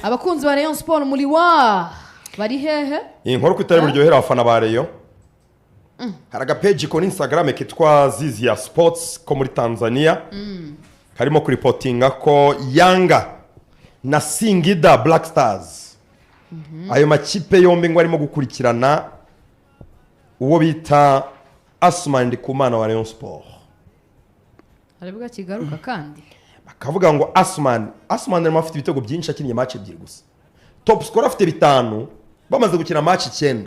abakunzi ba Rayon Sport muri wa bari hehe inkuru kwitari buryohera abafana ba Rayon hari agapage ko Instagram kitwa Zizia Sports ko muri Tanzania karimo kuripotinga ko Yanga na Singida Black Stars ayo makipe yombi ngo arimo gukurikirana uwo bita Asman Ndikumana wa Rayon Sport aravuga kigaruka kandi akavuga ngo Asman arimo afite ibitego byinshi akinnye match ebyiri gusa top scorer afite 5 bamaze gukina match 9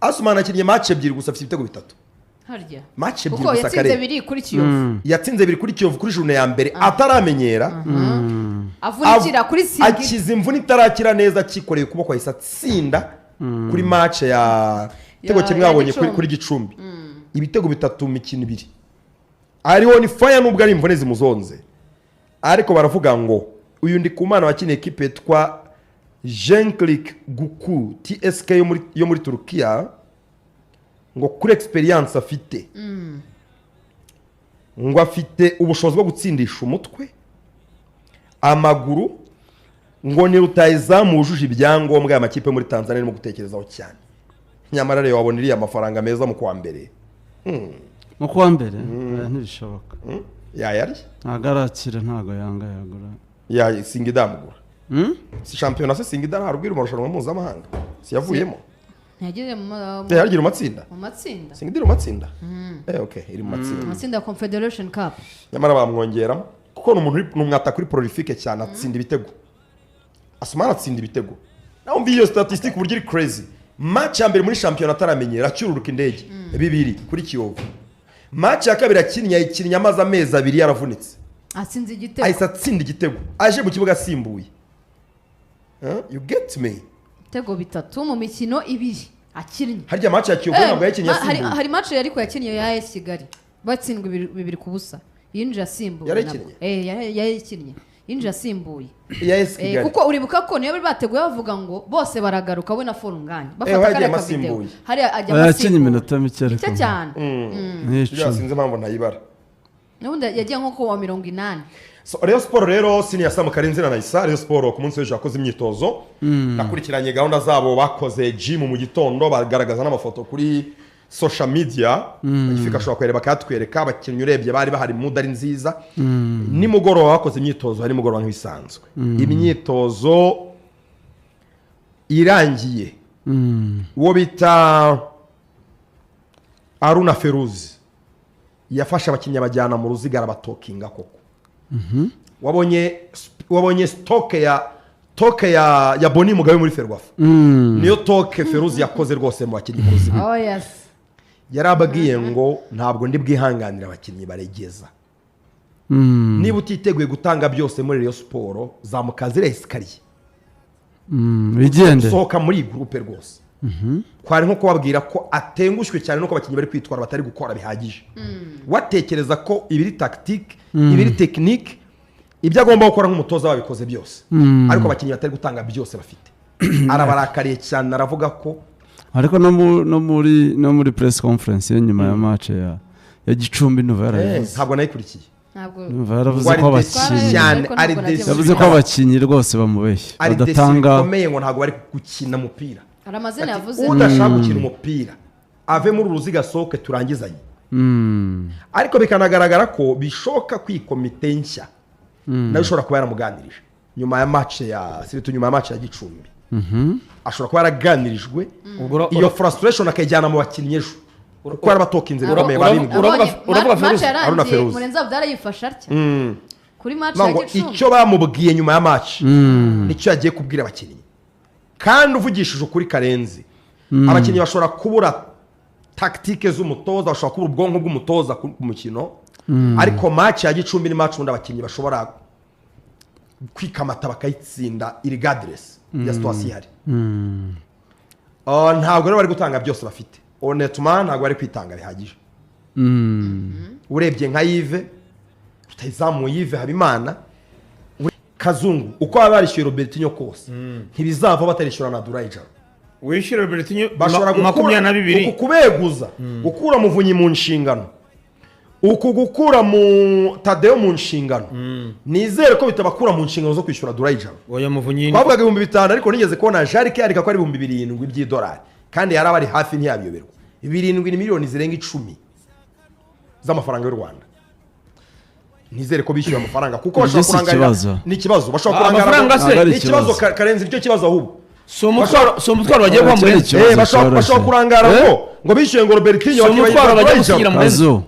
Asman akinnye match ebyiri gusa afite ibitego 3 harya match ebyiri gusa kare yatsinze 2 kuri Kiyovu yatsinze 2 kuri Kiyovu kuri journée ya mbere ataramenyera avunikira kuri Singida akiza imvune itarakira neza kikoreye kuboko ahisa tsinda kuri match ya igitego kimwe yabonye kuri Gicumbi ibitego 3 mikino 2 ariho ni fire nubwo ari imvune zimuzonze ariko baravuga ngo uyu Ndikumana wakine equipe twa Jenklik Guku TSK yo muri Turkiya ngo kuri experience afite ngo afite ubushobozi bwo gutsindisha umutwe amaguru ngo ni rutayizamu wujuje ibyangombwa y'amakipe muri Tanzania arimo gutekerezaho cyane nyamara rero waboniriye amafaranga meza mu kwa mbere mu kwa mbere ntibishoboka yari nagarakira ntago Yanga yagura ya Singida mugura si champion se Singida harubwira umarushanwa mpuzamahanga si yavuyemo ntiyageze mu yagira umatsinda Singida umatsinda okay iri matsinda Confederation Cup nyamara bamwongera kuko n'umwata kuri prolifique cyane atsinda ibitego Asmara atsinda ibitego naho mbi iyo statistique buryo iri crazy match ya mbere muri champion ataramenyera cyururuka indege 2 kuri Kiyovu match ya kabiri akinnye amazi amezi 2 yaravunitse atsinze igitego ahise atsinda igitego aje mu kibuga asimbuye you get me igitego 3 mu mikino 2 akinnye harya match ya Kiyovu ntabwo yakinnye asimbuye hari match yari ko yakinnye ya AS Kigali batsindwa 2 ku busa yinjira asimbuye yakinnye yinjira asimbuye ya AS Kigali kuko uribuka ko niyo bari bateguye bavuga ngo bose baragaruka we na Forunganye bafata kare kavideo hari ajya asimbuye iminota mike ariko cyane sinzi mpamvu ntayibara nubundi yagiye nko ku wa 80 so Rayon Sport rero senior Sam Karinzina na Isa Rayon Sport ku munsi w'ejo yakoze imyitozo nakurikiranye gahunda zabo bakoze gym mu gitondo bagaragaza n'amafoto kuri social media ifika shobora kwereba katwereka abakinnyi urebye bari bahari muda ari nziza nimugoroba bakoze imyitozo hari mugoroba nk'ibisanzwe imyitozo irangiye uwo bita Aruna Feruzi yafasha abakinnyi bajyana mu ruziga arabatokinga koko wabonye toke ya Boni Mugabe muri Ferwafa niyo toke Feruzi yakoze rwose mu bakinnyi mu ruziga oh yes yarabagiye ngo ntabwo ndi bwihanganira abakinnyi baregeza niba utiteguye gutanga byose muri Rayon Sport zamukazira esikariye bigende sohoka muri groupe rwose kwari nko kubabwira ko atengushwe cyane nuko abakinnyi bari kwitwara batari gukora bihagije watekereza ko ibiri tactique ibiri technique ibyo agomba gukora nk'umutoza babikoze byose ariko abakinnyi batari gutanga byose bafite arabarakariye cyane aravuga ko ariko no muri press conference nyuma ya match ya Gicumbi Novara ntabwo nayikurikiye baravuze ko abakinnyi yavuze ko abakinnyi rwose bamubeshye badatanga komeye ngo ntabwo bari gukina umupira aramazina yavuze udashaka gukina umupira ave muri uruziga soke turangizanye ariko bikanagaragara ko bishoka kwikomite nshya nayo ushobora kuba yaramuganirije nyuma ya match ya Gicumbi ashobora kuba yaraganirijwe iyo frustration akajyana mu bakinnyi ejo kuko yarabatokinze bikomeye uravuga Feruzi Murenza byarayifasha atya kuri match ya Gicumbi icyo bamubwiye nyuma ya match nicyo yagiye kubwira abakinnyi kandi uvugishije ukuri Karenzi abakinnyi bashobora kubura tactique z'umutoza bashobora kubura ubwonko bw'umutoza ku mukino ariko match ya Gicumbi ni match abakinnyi bashobora kwikamata bakayitsinda irregardless ya situation ihari ntabwo rero bari gutanga byose bafite honnêtement ntabwo bari kwitanga bihagije urebye nka Yves rutayizamu Yves Habimana Kazungu uko barishyuye Robertinho kose ntibizava batarishyura na Durayijaro wishyura Robertinho bashobora 22 kubeguza gukura Muvunyi mu nshingano uku gukura mu Tadeo mu nshingano nizere ko bitabakura mu nshingano zo kwishyura Durayijana oya Muvunyi twavugaga 5,000 ariko nigeze kubona Jarike yarika ko ari 7,000 by'idolari kandi yari abari hafi ntiyabiyoberwa 7 ni miliyoni zirenga 10 z'amafaranga y'u Rwanda nizere ko bishyura amafaranga kuko bashobora kurangarira ni ikibazo bashobora kurangarira ni ikibazo karenze nicyo kibazo ahubwo so umutwaro bagiye kwa Murenzi bashobora kurangara ngo bishyuye ngo Robertinho bagiye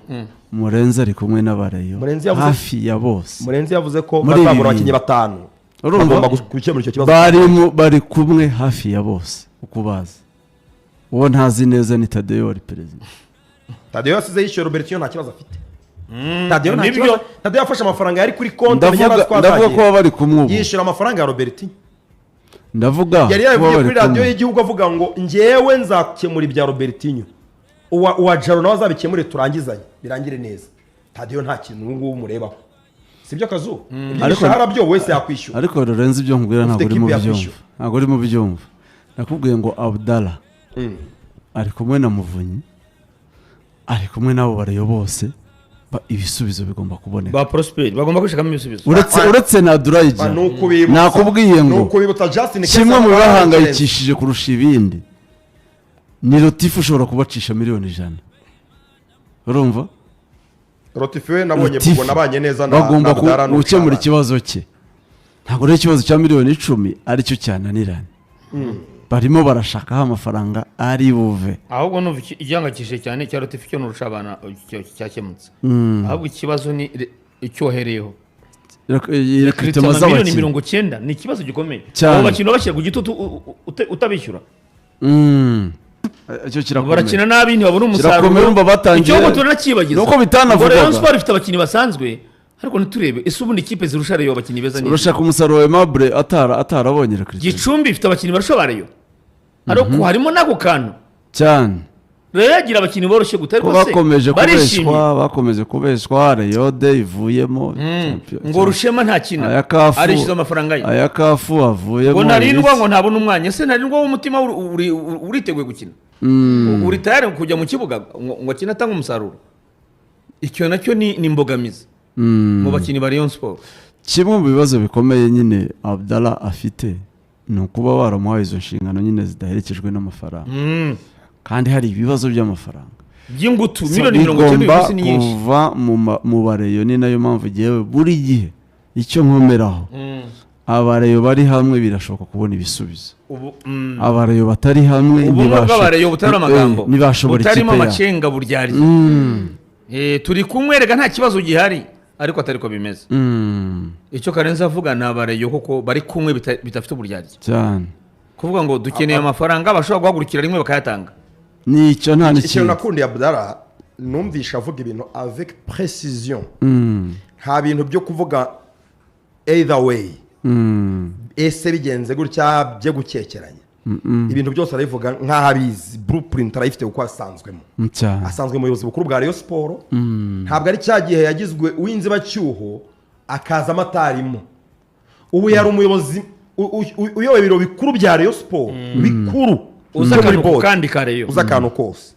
Murenzi ari kumwe n'abareyo hafi ya bose Murenzi yavuze ko bazagura abakinnyi 5 urumva gukemura icyo kibazo bari kumwe hafi ya bose ukubaza uwo ntazi neza ni Tadeo ari perezida Tadeo yasize yishyuye Robertinho nta kibazo afite Tadeo yafashe amafaranga yari kuri konti ndavuga ko bari kumwe yishyura amafaranga ya Robertinho ndavuga yari yavuye kuri radio y'igihugu avuga ngo njyewe nzakemura ibya Robertinho uwa Jaro nawe azabikemure turangizanye birangire neza Tadeo nta kintu ngubu umurebaho sibyo kazu ariko harabyo wese yakwishyura ariko Lorenzo ibyo nkubwira ntabwo uri mu byumva nakubwiye ngo Abdallah ari kumwe na Muvunyi ari kumwe nabo bareyo bose ibisubizo bigomba kuboneka ba Prosper bagomba kwishakamo ibisubizo uretse na Durayijana nakubwiye ngo kimwe mu bahangayikishije kurusha ibindi ni Rotifu ushobora kubacisha miliyoni 100 urumva Rotifu we nabonye kuko nabanye neza na bagomba gukemura ikibazo cye ntabwo ari ikibazo cya miliyoni 10 aricyo cyananirana barimo barashakaho amafaranga ari buve ahubwo numva igihangayikishije cyane cya Rotifu cyo nurusha abana cyakemutse ahubwo ikibazo ni icyohereyeho rekritema z'abakinnyi miliyoni 90 ni ikibazo gikomeye abo bakinnyi bashyira ku gitutu utabishyura icyo kirakomeye barakina nabi ntibabona umusaruro icyo turanakibagiza nuko bitanavuga Rayon Sport ifite abakinnyi basanzwe ariko niturebe ese ubundi ikipe zirusha Rayon abakinnyi beza neza urashaka umusaruro wa Mable atarabonye rekritema Gicumbi ifite abakinnyi barusha Rayon ariko harimo nako kantu cyane Rayon yagira abakinnyi boroshye gutariko se bakomeje kubeshwa Rayon de ivuyemo ngo Rushema nta kintu arishiza amafaranga ye aya kafu avuyemo ngo narindwa ngo ntabona umwanya se narindwa w'umutima uriteguye gukina uri tayari kujya mu kibuga ngo akina atanga umusaruro icyo nacyo ni imbogamizi mu bakinnyi ba Rayon Sport kimwe mu bibazo bikomeye nyine Abdallah afite ni ukuba waramuhaye izo nshingano nyine zidaherekejwe n'amafaranga kandi hari ibibazo by'amafaranga by'ingutu miliyoni 90 ni nyinshi kuva mu bareyo ni nayo mpamvu giyewe buri gihe icyo nkomeraho abareyo bari hamwe birashoboka kubona ibisubizo abareyo batari hamwe ntibashobora butarimo amacenga buryari turi kumwereka nta kibazo gihari ariko atari ko bimeze icyo Karenzi avuga ni abareyo koko bari kumwe bitafite uburyari cyane kuvuga ngo dukeneye amafaranga bashobora guhagurukira rimwe bakayatanga nicyo nta n'ikintu nakundi Abdallah numvisha avuga ibintu avec précision nta bintu byo kuvuga either way ese bigenze gutya bye gukekeranya ibintu byose arabivuga nk'aho abizi blueprint arayifite uko asanzwemo asanzwe umuyobozi bukuru bwa Rayon Sport ntabwo ari cya gihe yagizwe uw'inzibacyuho akaza amatarimo ubu yari umuyobozi uyoboye ibiro bikuru bya Rayon Sport bikuru uza akantu kandi ka Rayon uza akantu kose